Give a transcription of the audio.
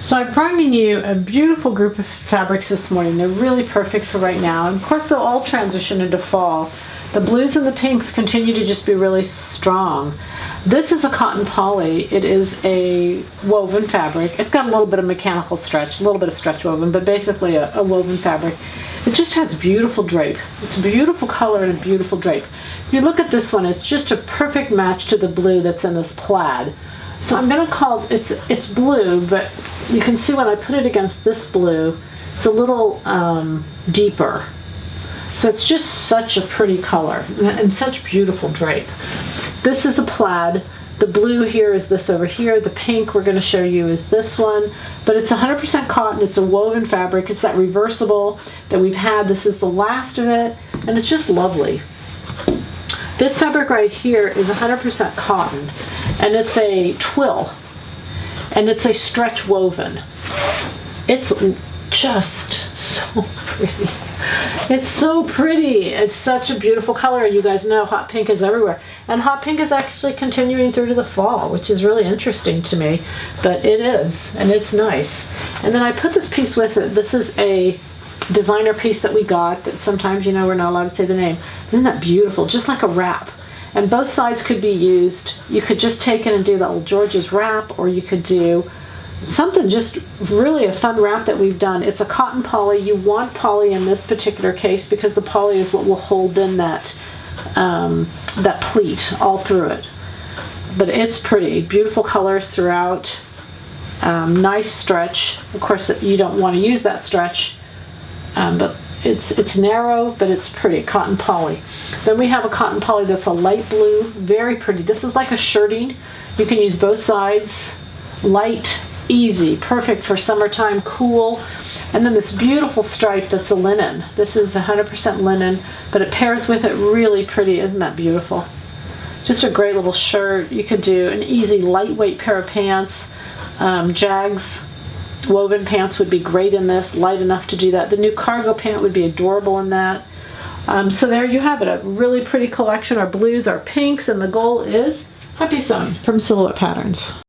So I'm bringing you a beautiful group of fabrics this morning. They're really perfect for right now. And of course they'll all transition into fall. The blues and the pinks continue to just be really strong. This is a cotton poly. It is a woven fabric. It's got a little bit of mechanical stretch, a little bit of stretch woven, but basically a woven fabric. It just has beautiful drape. It's a beautiful color and a beautiful drape. If you look at this one, it's just a perfect match to the blue that's in this plaid. So I'm going to call it's blue, but you can see when I put it against this blue, it's a little deeper. So it's just such a pretty color and such beautiful drape. This is a plaid. The blue here is this over here. The pink we're going to show you is this one, but it's 100% cotton. It's a woven fabric. It's that reversible that we've had. This is the last of it, and it's just lovely. This fabric right here is 100% cotton, and it's a twill, and it's a stretch woven. It's just so pretty. It's so pretty. It's such a beautiful color. You guys know hot pink is everywhere, and hot pink is actually continuing through to the fall, which is really interesting to me, but it is, and it's nice. And then I put this piece with it. This is a designer piece that we got that sometimes, you know, we're not allowed to say the name. Isn't that beautiful? Just like a wrap. And both sides could be used. You could just take it and do the old George's wrap, or you could do something just really a fun wrap that we've done. It's a cotton poly. You want poly in this particular case because the poly is what will hold in that that pleat all through it. But it's pretty. Beautiful colors throughout. Nice stretch. Of course, you don't want to use that stretch, but it's narrow, but it's pretty. Cotton poly. Then we have a cotton poly that's a light blue. Very pretty. This is like a shirting. You can use both sides. Light, easy, perfect for summertime, cool. And then this beautiful stripe that's a linen. This is 100% linen, but it pairs with it really pretty. Isn't that beautiful? Just a great little shirt. You could do an easy lightweight pair of pants. Jags woven pants would be great in this, light enough to do that. The new cargo pant would be adorable in that. So there you have it, a really pretty collection. Our blues, our pinks, and the goal is happy sewing from Silhouette Patterns.